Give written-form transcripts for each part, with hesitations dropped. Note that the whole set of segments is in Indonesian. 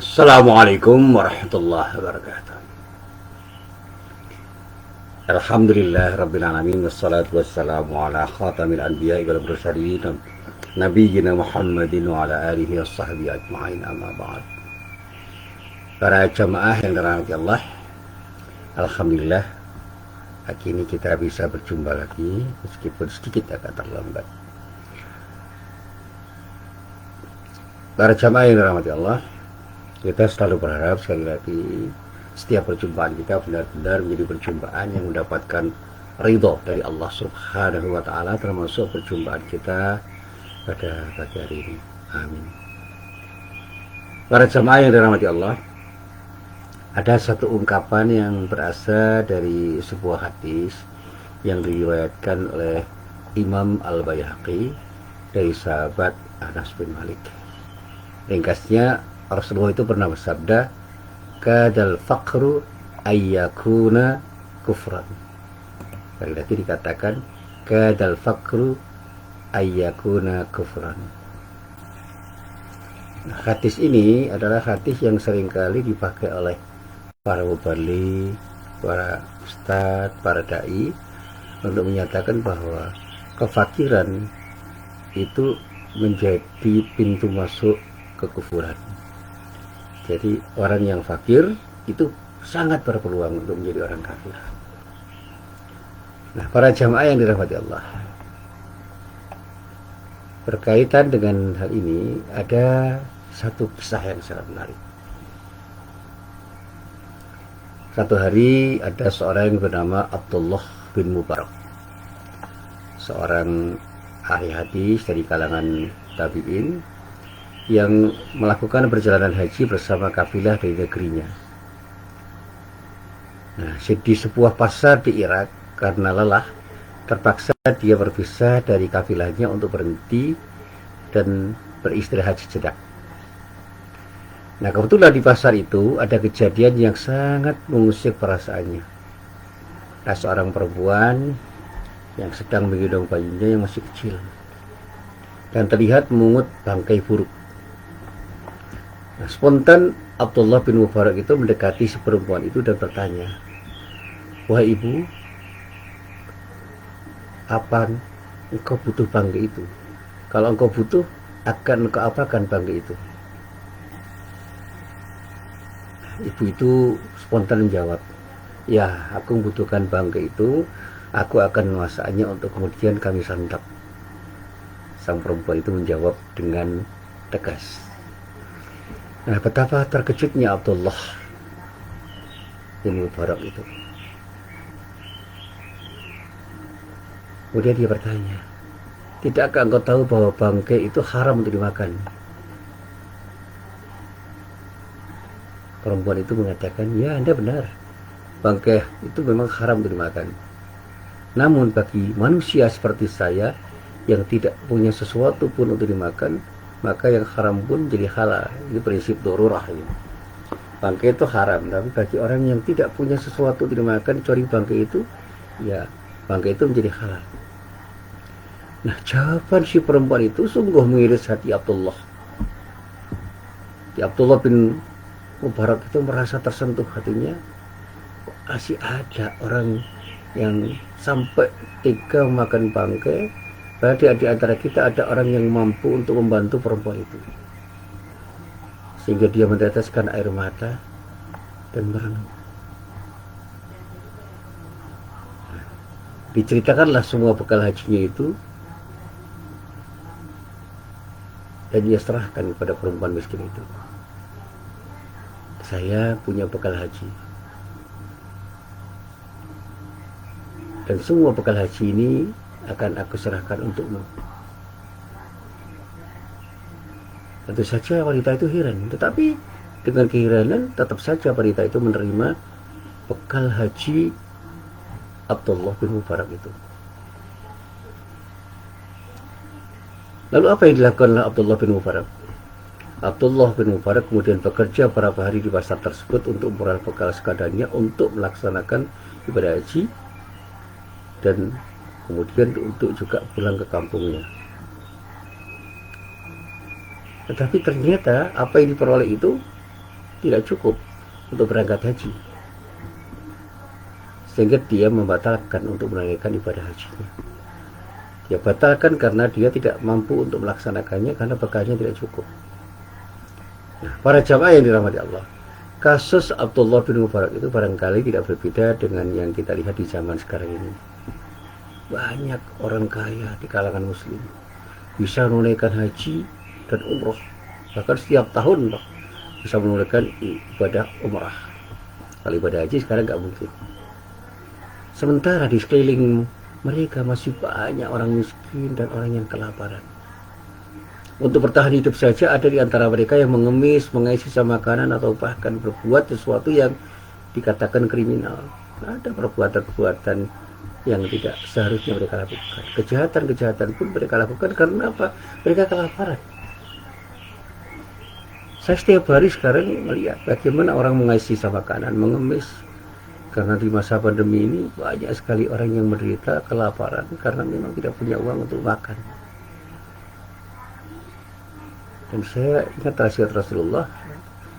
Assalamualaikum warahmatullahi wabarakatuh. Alhamdulillah rabbil alamin wassalatu wassalamu ala khatamil anbiya'i wal mursalin nabiyyina Muhammadin wa ala alihi washabbihi ajma'in, amma ba'd. Para jamaah yang dirahmati Allah, alhamdulillah hari ini kita bisa berjumpa lagi meskipun sedikit agak terlambat. Para jamaah yang dirahmati Allah, kita selalu berharap sekali lagi setiap perjumpaan kita benar-benar menjadi perjumpaan yang mendapatkan ridho dari Allah Subhanahu wa Ta'ala, termasuk perjumpaan kita pada pagi hari ini. Amin. Para jamaah yang dirahmati Allah, ada satu ungkapan yang berasal dari sebuah hadis yang diriwayatkan oleh Imam Al-Baihaqi dari sahabat Anas bin Malik. Ringkasnya, Rasulullah itu pernah bersabda, kadal faqru ayyakuna kufran. Sekali lagi dikatakan, kadal faqru ayyakuna kufran. Nah, hadis ini adalah hadis yang seringkali dipakai oleh para mubali, para ustadz, para dai untuk menyatakan bahwa kefakiran itu menjadi pintu masuk kekufuran. Jadi orang yang fakir itu sangat berpeluang untuk menjadi orang kafir. Nah, para jamaah yang dirahmati Allah, berkaitan dengan hal ini ada satu kisah yang sangat menarik. Satu hari ada seorang yang bernama Abdullah bin Mubarak, seorang ahli hadis dari kalangan tabi'in yang melakukan perjalanan haji bersama kafilah dari negerinya. Nah, di sebuah pasar di Irak, karena lelah, terpaksa dia berpisah dari kafilahnya untuk berhenti dan beristirahat sejenak. Nah, kebetulan di pasar itu ada kejadian yang sangat mengusik perasaannya. Nah, seorang perempuan yang sedang menggendong bayinya yang masih kecil dan terlihat memungut bangkai buruk. Nah, spontan Abdullah bin Mubarak itu mendekati si perempuan itu dan bertanya, "Wahai ibu, apa engkau butuh bangkai itu? Kalau engkau butuh, akan engkau apakan bangkai itu?" Ibu itu spontan menjawab, "Ya, aku membutuhkan bangkai itu. Aku akan memasaknya untuk kemudian kami santap." Sang perempuan itu menjawab dengan tegas. Nah, betapa terkejutnya Abdullah bin Mubarak itu. Kemudian dia bertanya, "Tidakkah engkau tahu bahwa bangkai itu haram untuk dimakan?" Perempuan itu mengatakan, "Ya, Anda benar. Bangkai itu memang haram untuk dimakan. Namun bagi manusia seperti saya yang tidak punya sesuatu pun untuk dimakan, maka yang haram pun jadi halal." Ini prinsip darurah ini. Bangkai itu haram, tapi bagi orang yang tidak punya sesuatu untuk dimakan kecuali bangkai itu, ya bangkai itu menjadi halal. Nah, jawaban si perempuan itu sungguh mengiris hati Abdullah. Abdullah bin Mubarak itu merasa tersentuh hatinya. Kok masih ada orang yang sampai tega makan bangkai, berarti di antara kita ada orang yang mampu untuk membantu perempuan itu. Sehingga dia meneteskan air mata dan merenung. Diceritakanlah semua bekal hajinya itu, dan dia serahkan kepada perempuan miskin itu. "Saya punya bekal haji, dan semua bekal haji ini akan aku serahkan untukmu." Tentu saja wanita itu heran, tetapi dengan keheranan tetap saja wanita itu menerima bekal haji Abdullah bin Mubarak itu. Lalu apa yang dilakukan oleh Abdullah bin Mubarak? Abdullah bin Mubarak kemudian bekerja beberapa hari di pasar tersebut untuk memperoleh bekal sekadarnya untuk melaksanakan ibadah haji dan kemudian untuk juga pulang ke kampungnya. Tetapi ternyata apa yang diperoleh itu tidak cukup untuk berangkat haji, sehingga dia membatalkan untuk menunaikan ibadah hajinya. Dia batalkan karena dia tidak mampu untuk melaksanakannya karena bekalnya tidak cukup. Nah, para jamaah yang dirahmati Allah, kasus Abdullah bin Mubarak itu barangkali tidak berbeda dengan yang kita lihat di zaman sekarang ini. Banyak orang kaya di kalangan muslim bisa menunaikan haji dan umroh, bahkan setiap tahun bisa menunaikan ibadah umrah. Kalau ibadah haji sekarang nggak mungkin. Sementara di sekeliling mereka masih banyak orang miskin dan orang yang kelaparan. Untuk bertahan hidup saja ada di antara mereka yang mengemis, mengais sisa makanan atau bahkan berbuat sesuatu yang dikatakan kriminal. Ada perbuatan-perbuatan yang tidak seharusnya mereka lakukan. Kejahatan-kejahatan pun mereka lakukan karena apa? Mereka kelaparan. Saya setiap hari sekarang melihat bagaimana orang mengais sisa makanan, mengemis. Karena di masa pandemi ini banyak sekali orang yang menderita kelaparan karena memang tidak punya uang untuk makan. Dan saya ingat wasiat Rasulullah,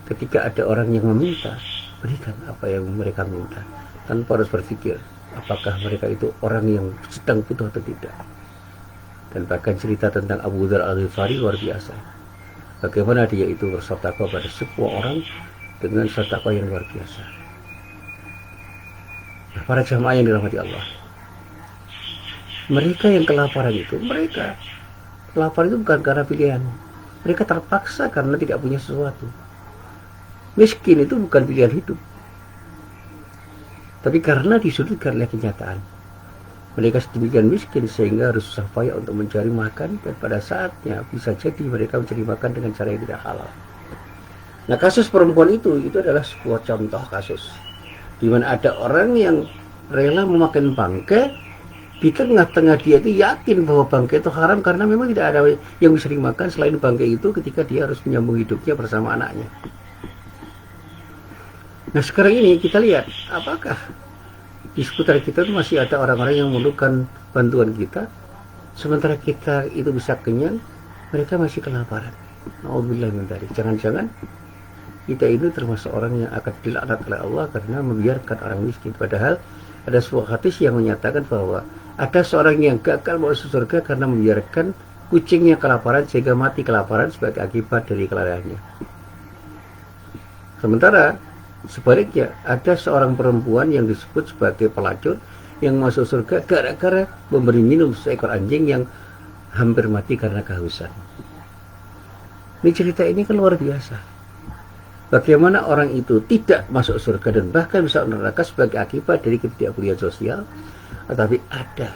ketika ada orang yang meminta, berikan apa yang mereka minta, tanpa harus berpikir apakah mereka itu orang yang sedang butuh atau tidak. Dan bahkan cerita tentang Abu Dzar Al-Ghifari luar biasa. Bagaimana dia itu bersedekah pada sebuah orang dengan sedekah yang luar biasa. Nah, para jamaah yang dirahmati Allah, mereka yang kelaparan itu, kelaparan itu bukan karena pilihan. Mereka terpaksa karena tidak punya sesuatu. Miskin itu bukan pilihan hidup, tapi karena disudutkan oleh kenyataan. Mereka sedemikian miskin sehingga harus susah payah untuk mencari makan, dan pada saatnya bisa jadi mereka mencari makan dengan cara yang tidak halal. Nah, kasus perempuan itu adalah sebuah contoh kasus di mana ada orang yang rela memakan bangkai. Di tengah-tengah dia itu yakin bahwa bangkai itu haram karena memang tidak ada yang bisa dimakan selain bangkai itu ketika dia harus menyambung hidupnya bersama anaknya. Nah, sekarang ini kita lihat apakah di sekitar kita itu masih ada orang-orang yang memerlukan bantuan kita, sementara kita itu bisa kenyang, mereka masih kelaparan. Nauzubillah min dzalik. Jangan-jangan kita ini termasuk orang yang akan dilaknat oleh Allah karena membiarkan orang miskin. Padahal ada sebuah hadis yang menyatakan bahwa ada seorang yang gagal masuk surga karena membiarkan kucingnya kelaparan sehingga mati kelaparan sebagai akibat dari kelalaiannya. Sementara sebaliknya ada seorang perempuan yang disebut sebagai pelacur yang masuk surga gara-gara memberi minum seekor anjing yang hampir mati karena kehausan. Ini cerita ini kan luar biasa. Bagaimana orang itu tidak masuk surga dan bahkan bisa neraka sebagai akibat dari ketidakpedulian sosial, tetapi ada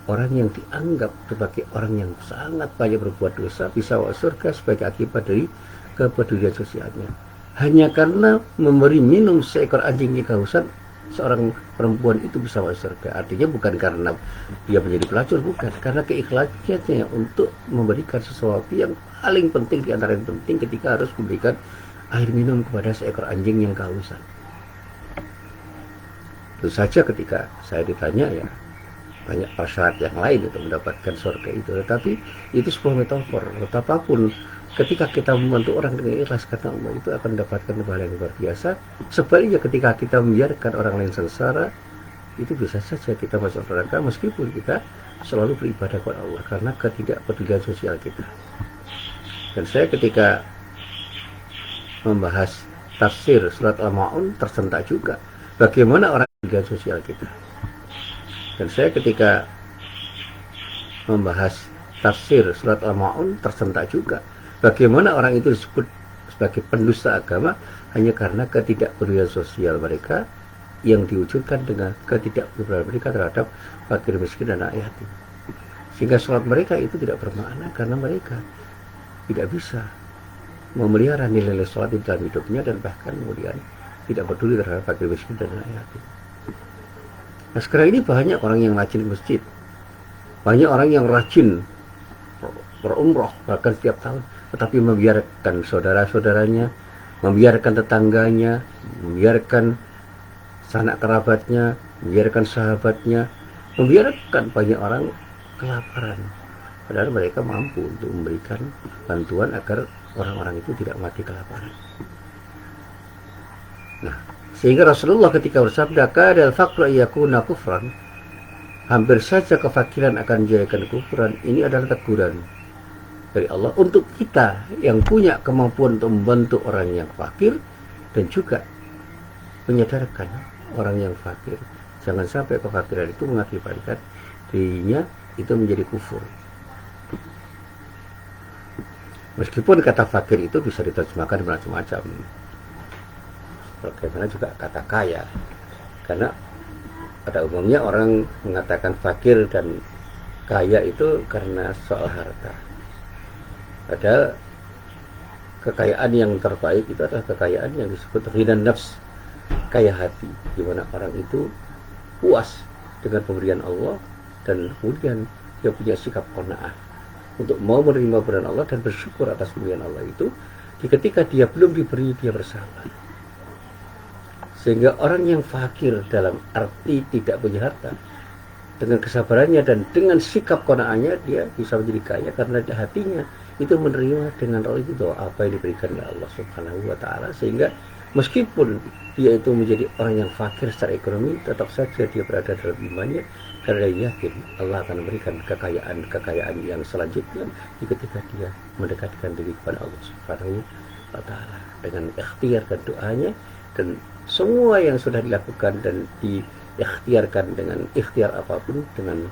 orang yang dianggap sebagai orang yang sangat banyak berbuat dosa bisa masuk surga sebagai akibat dari kepedulian sosialnya. Hanya karena memberi minum seekor anjing yang kehausan, seorang perempuan itu bisa masuk surga. Artinya bukan karena dia menjadi pelacur, bukan, karena keikhlasannya untuk memberikan sesuatu yang paling penting di antara yang penting ketika harus memberikan air minum kepada seekor anjing yang kehausan. Tentu saja ketika saya ditanya, ya banyak persyarat yang lain untuk mendapatkan surga itu, tetapi itu sebuah metafor. Betapapun ketika kita membantu orang dengan ikhlas karena Allah, itu akan mendapatkan pahala yang luar biasa. Sebaliknya ketika kita membiarkan orang lain sengsara, itu bisa saja kita masuk neraka meskipun kita selalu beribadah kepada Allah karena ketidakpedulian sosial kita. Dan saya ketika membahas tafsir surat Al-Ma'un tersentak juga bagaimana orang kepedulian sosial kita. Dan saya ketika membahas tafsir surat Al-Ma'un tersentak juga bagaimana orang itu disebut sebagai pendusta agama hanya karena ketidakpedulian sosial mereka yang diwujudkan dengan ketidakpedulian mereka terhadap fakir miskin dan anak yatim, sehingga sholat mereka itu tidak bermakna karena mereka tidak bisa memelihara nilai-nilai sholat di dalam hidupnya dan bahkan kemudian tidak peduli terhadap fakir miskin dan anak yatim. Nah, sekarang ini banyak orang yang rajin masjid, banyak orang yang rajin berumroh bahkan setiap tahun, tetapi membiarkan saudara-saudaranya, membiarkan tetangganya, membiarkan sanak kerabatnya, membiarkan sahabatnya, membiarkan banyak orang kelaparan. Padahal mereka mampu untuk memberikan bantuan agar orang-orang itu tidak mati kelaparan. Nah, sehingga Rasulullah ketika bersabda kadal faqru yakuna kufran, hampir saja kefakiran akan menjadikan kufuran, ini adalah teguran dari Allah untuk kita yang punya kemampuan untuk membantu orang yang fakir dan juga menyadarkan orang yang fakir. Jangan sampai kefakiran itu mengakibatkan dirinya itu menjadi kufur. Meskipun kata fakir itu bisa diterjemahkan macam-macam, bagaimana juga kata kaya, karena pada umumnya orang mengatakan fakir dan kaya itu karena soal harta. Padahal kekayaan yang terbaik itu adalah kekayaan yang disebut ghinan nafs, kaya hati, di mana orang itu puas dengan pemberian Allah dan kemudian dia punya sikap qanaah untuk mau menerima pemberian Allah dan bersyukur atas pemberian Allah itu. Ketika dia belum diberi, dia bersabar. Sehingga orang yang fakir dalam arti tidak punya harta, dengan kesabarannya dan dengan sikap qanaahnya dia bisa menjadi kaya karena hatinya itu menerima dengan itu apa yang diberikan oleh Allah Subhanahu wa taala. Sehingga meskipun dia itu menjadi orang yang fakir secara ekonomi, tetap saja dia berada dalam imannya karena dia yakin Allah akan memberikan kekayaan yang selanjutnya ketika dia mendekatkan diri kepada Allah Subhanahu wa taala dengan ikhtiar dan doanya, dan semua yang sudah dilakukan dan diikhtiarkan dengan ikhtiar apapun dengan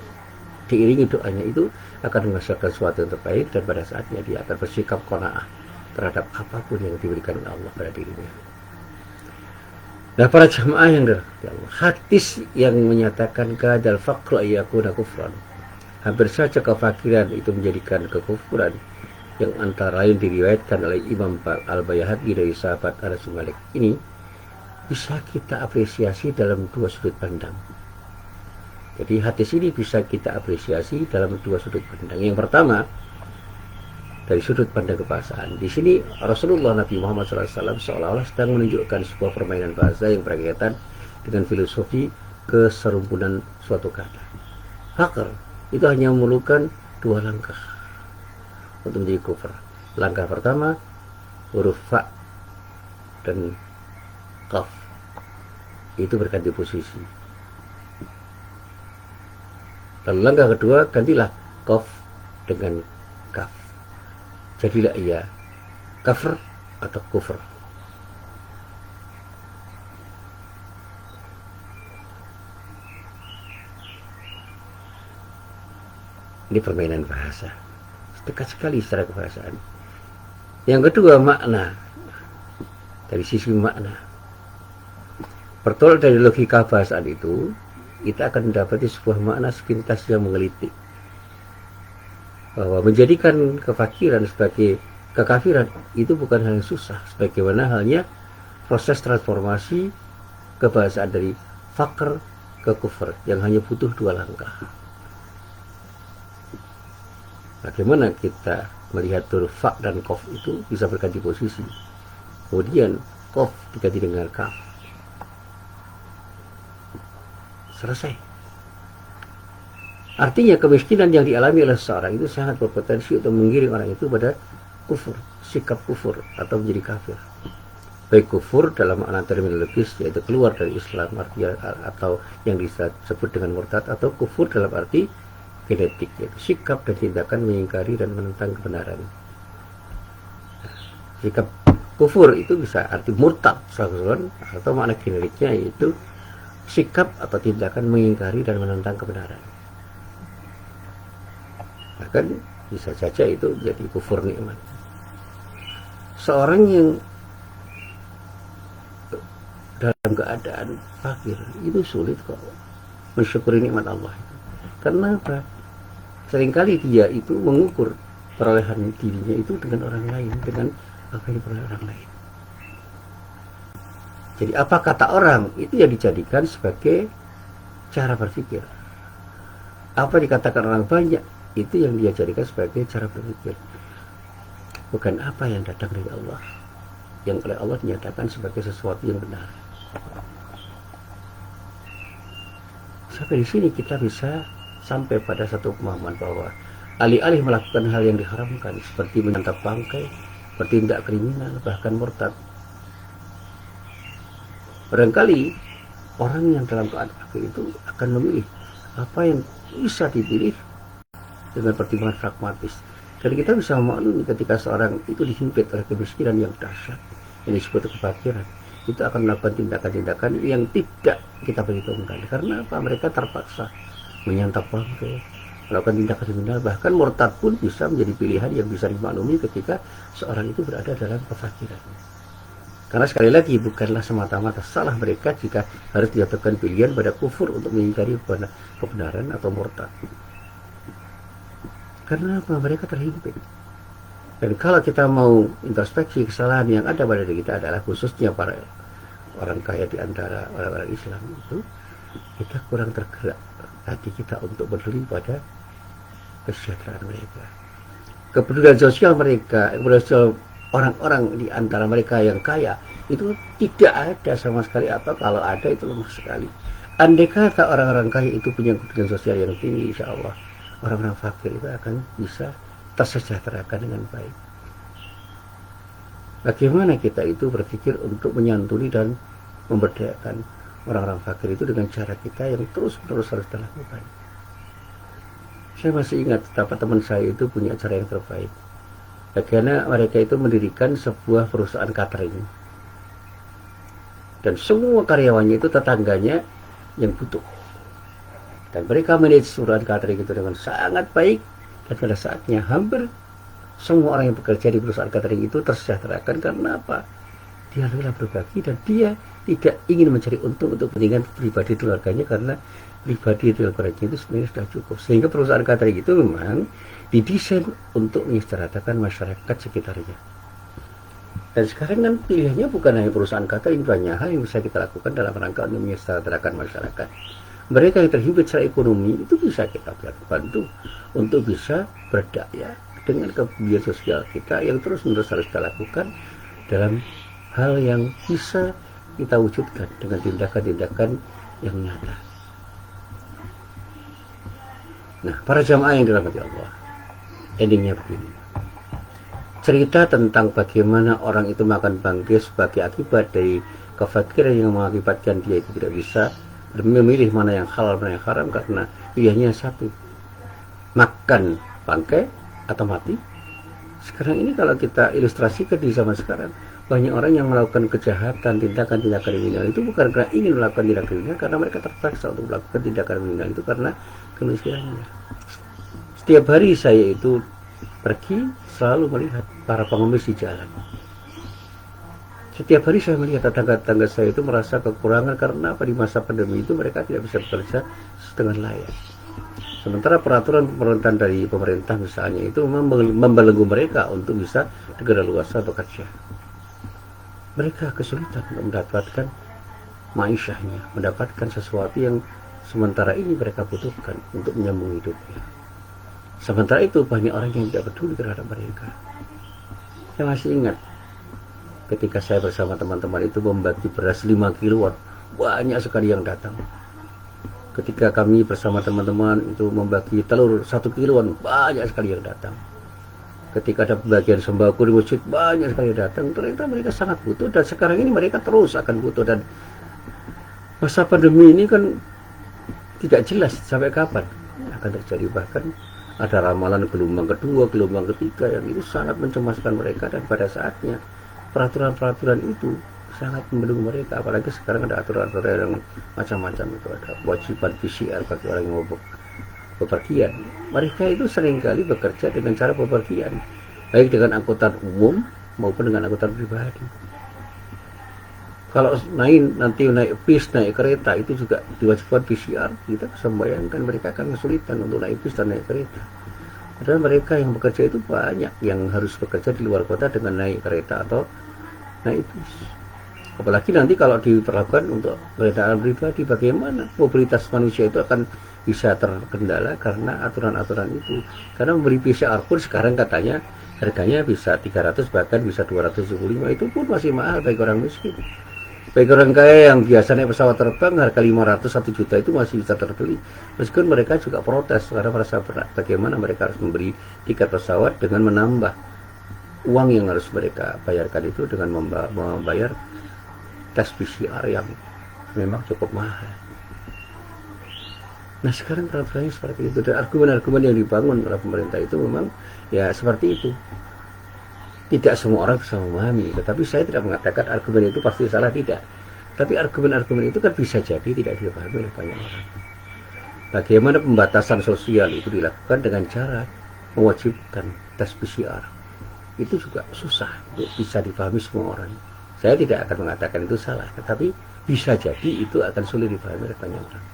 diiringi doanya itu akan menghasilkan sesuatu yang terbaik, dan pada saatnya dia akan bersikap qanaah terhadap apapun yang diberikan oleh Allah pada dirinya. Nah, para jamaah yang dirahmati Allah, hadis yang menyatakan kadal faqru yakuna kufran, hampir saja kefakiran itu menjadikan kekufuran, yang antara lain diriwayatkan oleh Imam Al-Baihaqi dari sahabat Anas bin Malik, ini bisa kita apresiasi dalam dua sudut pandang. Jadi hadis ini bisa kita apresiasi dalam dua sudut pandang. Yang pertama, dari sudut pandang kebahasaan. Di sini Rasulullah Nabi Muhammad SAW seolah-olah sedang menunjukkan sebuah permainan bahasa yang berkaitan dengan filosofi keserumpunan suatu kata. Fakr itu hanya memerlukan dua langkah untuk menjadi kufur. Langkah pertama, huruf fa dan qaf itu berganti posisi. Lalu langkah kedua, gantilah qaf dengan kaf. Jadilah ia kafir atau kufur. Ini permainan bahasa, dekat sekali secara kebahasaan. Yang kedua, makna. Dari sisi makna, bertolak dari logika bahasaan itu, kita akan mendapati sebuah makna sepintas yang menggelitik, bahwa menjadikan kefakiran sebagai kekafiran itu bukan hal yang susah, sebagaimana halnya proses transformasi kebahasaan dari fakr ke kufur yang hanya butuh dua langkah. Bagaimana kita melihat huruf fa dan qaf itu bisa berganti posisi, kemudian qaf diganti dengan kaf, selesai. Artinya kemiskinan yang dialami oleh seseorang itu sangat berpotensi untuk menggiring orang itu pada kufur, sikap kufur atau menjadi kafir. Baik kufur dalam makna terminologis yaitu keluar dari Islam arti atau yang disebut dengan murtad, atau kufur dalam arti genetik yaitu sikap dan tindakan mengingkari dan menentang kebenaran. Sikap kufur itu bisa arti murtad atau makna generiknya yaitu sikap atau tindakan mengingkari dan menentang kebenaran. Bahkan bisa saja itu jadi kufur nikmat. Seorang yang dalam keadaan fakir itu sulit kok mensyukuri nikmat Allah. Karena apa? Seringkali dia itu mengukur perolehan dirinya itu dengan orang lain, dengan apa yang diperoleh orang lain. Jadi apa kata orang itu yang dijadikan sebagai cara berpikir. Apa dikatakan orang banyak itu yang dia jadikan sebagai cara berpikir, bukan apa yang datang dari Allah, yang oleh Allah dinyatakan sebagai sesuatu yang benar. Sampai di sini kita bisa sampai pada satu pemahaman bahwa alih-alih melakukan hal yang diharamkan seperti menyantap bangkai, bertindak kriminal, bahkan murtad, Barangkali orang yang dalam keadaan fakir itu akan memilih apa yang bisa dipilih dengan pertimbangan pragmatis. Dan kita bisa memaklumi ketika seorang itu dihimpit oleh kemiskinan yang dahsyat, yang disebut kefakiran, itu akan melakukan tindakan-tindakan yang tidak kita perhitungkan. Karena apa? Mereka terpaksa menyantap bangkai, melakukan tindakan-tindakan, bahkan murtad pun bisa menjadi pilihan yang bisa dimaklumi ketika seorang itu berada dalam kefakiran. Karena sekali lagi bukanlah semata-mata salah mereka jika harus dijatuhkan pilihan pada kufur untuk mengingkari kebenaran atau murtad. Karena apa? Mereka terhimpit. Dan kalau kita mau introspeksi, kesalahan yang ada pada diri kita adalah khususnya para orang kaya di antara orang-orang Islam itu, kita kurang tergerak hati kita untuk peduli pada kesejahteraan mereka, kepedulian sosial mereka, kepedulian sosial orang-orang di antara mereka yang kaya itu tidak ada sama sekali, atau kalau ada itu lemah sekali. Andai kata orang-orang kaya itu punya kepedulian sosial yang tinggi, insya Allah orang-orang fakir itu akan bisa tersejahterakan dengan baik. Bagaimana kita itu berpikir untuk menyantuni dan memberdayakan orang-orang fakir itu dengan cara kita yang terus-menerus harus dilakukan. Saya masih ingat betapa teman saya itu punya cara yang terbaik. Bagaimana mereka itu mendirikan sebuah perusahaan catering. Dan semua karyawannya itu tetangganya yang butuh. Dan mereka manage perusahaan catering itu dengan sangat baik. Dan pada saatnya hampir semua orang yang bekerja di perusahaan catering itu tersejahterakan. Karena apa? Dia rela berbagi dan dia tidak ingin mencari untung untuk kepentingan pribadi keluarganya, karena pribadi keluarganya itu sebenarnya sudah cukup. Sehingga perusahaan catering itu memang didesain untuk menyejahterakan masyarakat sekitarnya. Dan sekarang kan pilihannya bukan hanya perusahaan catering, banyak hal yang bisa kita lakukan dalam rangka untuk menyejahterakan masyarakat. Mereka yang terhimpit secara ekonomi itu bisa kita bantu untuk bisa berdaya dengan kepedulian sosial kita yang terus-menerus harus kita lakukan dalam hal yang bisa kita wujudkan dengan tindakan-tindakan yang nyata. Nah, para jamaah yang dirahmati Allah, endingnya begini. Cerita tentang bagaimana orang itu makan bangkai sebagai akibat dari kefakiran yang mengakibatkan dia itu tidak bisa memilih mana yang halal mana yang haram, karena pilihannya satu, makan bangkai atau mati. Sekarang ini kalau kita ilustrasikan di zaman sekarang, banyak orang yang melakukan kejahatan, tindakan-tindakan kriminal itu bukan karena ingin melakukan tindakan kriminal, karena mereka terpaksa untuk melakukan tindakan kriminal itu karena kemiskinannya. Setiap hari saya itu pergi selalu melihat para pengemis di jalan. Setiap hari saya melihat tetangga-tetangga saya itu merasa kekurangan karena apa? Di masa pandemi itu mereka tidak bisa bekerja dengan layak. Sementara peraturan pemerintahan dari pemerintah misalnya itu membelenggu mereka untuk bisa segera luasa bekerja. Mereka kesulitan untuk mendapatkan maishahnya, mendapatkan sesuatu yang sementara ini mereka butuhkan untuk menyambung hidupnya. Sementara itu banyak orang yang tidak peduli terhadap mereka. Saya masih ingat ketika saya bersama teman-teman itu membagi beras 5 kiloan, banyak sekali yang datang. Ketika kami bersama teman-teman itu membagi telur 1 kiloan, banyak sekali yang datang. Ketika ada pembagian sembako di masjid, banyak sekali yang datang. Ternyata mereka sangat butuh, dan sekarang ini mereka terus akan butuh. Dan masa pandemi ini kan tidak jelas sampai kapan akan terjadi. Bahkan ada ramalan gelombang kedua, gelombang ketiga yang itu sangat mencemaskan mereka. Dan pada saatnya peraturan-peraturan itu sangat membelenggu mereka. Apalagi sekarang ada aturan-aturan yang macam-macam itu. Ada kewajiban PCR bagi orang yang mau bepergian. Mereka itu seringkali bekerja dengan cara bepergian, baik dengan angkutan umum maupun dengan angkutan pribadi. Kalau nanti naik bis, naik kereta itu juga diwajibkan PCR. Kita bisa membayangkan mereka akan kesulitan untuk naik bis dan naik kereta. Padahal mereka yang bekerja itu banyak yang harus bekerja di luar kota dengan naik kereta atau naik bis. Apalagi nanti kalau diperlakukan untuk kendaraan pribadi, bagaimana mobilitas manusia itu akan bisa terkendala karena aturan-aturan itu. Karena membeli PCR pun sekarang katanya harganya bisa 300 bahkan bisa 275, itu pun masih mahal bagi orang miskin. Bagi orang kaya yang biasa naik pesawat terbang harga 500 1 juta itu masih bisa terbeli. Meskipun mereka juga protes karena merasa berat bagaimana mereka harus membeli tiket pesawat dengan menambah uang yang harus mereka bayarkan itu dengan membayar tes PCR yang memang cukup mahal. Nah sekarang peraturannya seperti itu, dan argumen-argumen yang dibangun oleh pemerintah itu memang ya seperti itu. Tidak semua orang bisa memahami, tetapi saya tidak mengatakan argumen itu pasti salah, tidak. Tapi argumen-argumen itu kan bisa jadi tidak dipahami oleh banyak orang. Bagaimana pembatasan sosial itu dilakukan dengan cara mewajibkan tes PCR. Itu juga susah untuk bisa dipahami semua orang. Saya tidak akan mengatakan itu salah, tetapi bisa jadi itu akan sulit dipahami oleh banyak orang.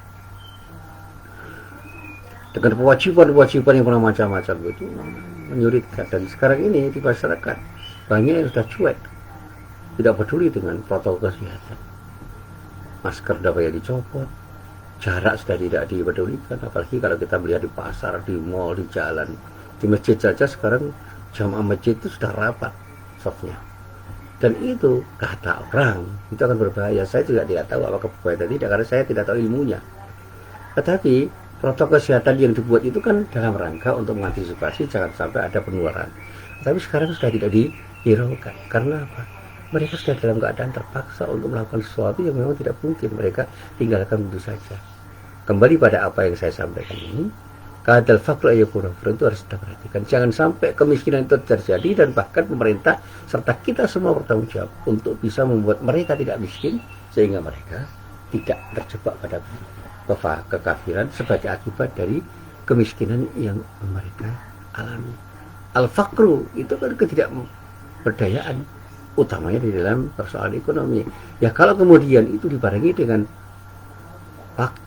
Dengan kewajiban-kewajiban yang macam-macam itu menyulitkan, dan sekarang ini di masyarakat banyak yang sudah cuek, tidak peduli dengan protokol kesehatan. Masker sudah banyak dicopot, jarak sudah tidak dipedulikan, apalagi kalau kita melihat di pasar, di mall, di jalan, di masjid saja sekarang jamaah masjid itu sudah rapat softnya. Dan itu kata orang itu akan berbahaya. Saya juga tidak tahu apakah berbahaya atau tidak, karena saya tidak tahu ilmunya. Tetapi protokol kesehatan yang dibuat itu kan dalam rangka untuk mengantisipasi jangan sampai ada penularan. Tapi sekarang sudah tidak dihiraukan. Karena apa? Mereka sudah dalam keadaan terpaksa untuk melakukan sesuatu yang memang tidak mungkin mereka tinggalkan begitu saja. Kembali pada apa yang saya sampaikan ini, kadal fakru ayakuna itu harus kita perhatikan. Jangan sampai kemiskinan itu terjadi, dan bahkan pemerintah serta kita semua bertanggung jawab untuk bisa membuat mereka tidak miskin, sehingga mereka tidak terjebak pada kekafiran sebagai akibat dari kemiskinan yang mereka alami. Al-fakru itu kan ketidakberdayaan, utamanya di dalam persoalan ekonomi. Ya kalau kemudian itu dibarengi dengan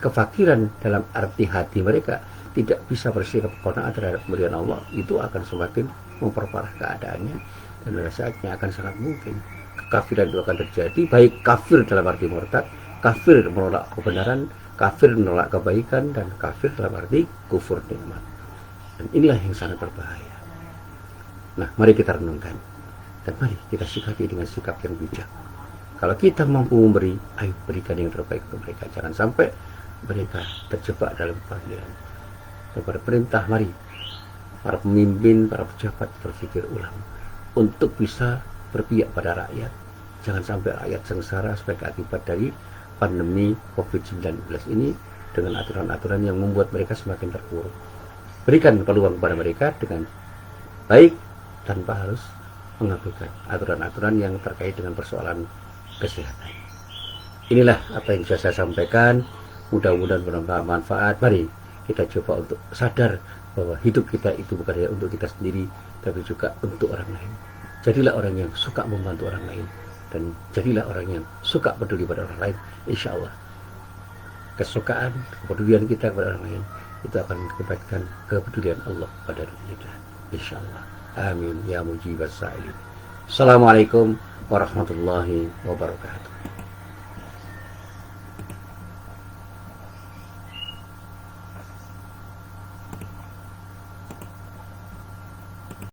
kefakiran dalam arti hati mereka tidak bisa bersikap qanaat terhadap pemberian Allah, itu akan semakin memperparah keadaannya, dan pada saatnya akan sangat mungkin kekafiran itu akan terjadi, baik kafir dalam arti murtad, kafir menolak kebenaran, kafir menolak kebaikan, dan kafir dalam arti kufur nikmat. Dan inilah yang sangat berbahaya. Nah, mari kita renungkan, dan mari kita sikapi dengan sikap yang bijak. Kalau kita mampu memberi, ayo berikan yang terbaik untuk mereka. Jangan sampai mereka terjebak dalam kefakiran. Kepada perintah, mari para pemimpin, para pejabat berpikir ulang untuk bisa berpihak pada rakyat. Jangan sampai rakyat sengsara sebagai akibat dari pandemi COVID-19 ini dengan aturan-aturan yang membuat mereka semakin terpuruk. Berikan peluang kepada mereka dengan baik tanpa harus mengabaikan aturan-aturan yang terkait dengan persoalan kesehatan. Inilah apa yang bisa saya sampaikan. Mudah-mudahan bermanfaat. Mari kita coba untuk sadar bahwa hidup kita itu bukan hanya untuk kita sendiri, tapi juga untuk orang lain. Jadilah orang yang suka membantu orang lain, dan jadilah orang yang suka peduli pada orang lain. Insya Allah kesukaan, kepedulian kita kepada orang lain itu akan mengakibatkan kepedulian Allah pada diri kita. Insya Allah. Amin ya mujibas sa'ilin. Assalamualaikum warahmatullahi wabarakatuh.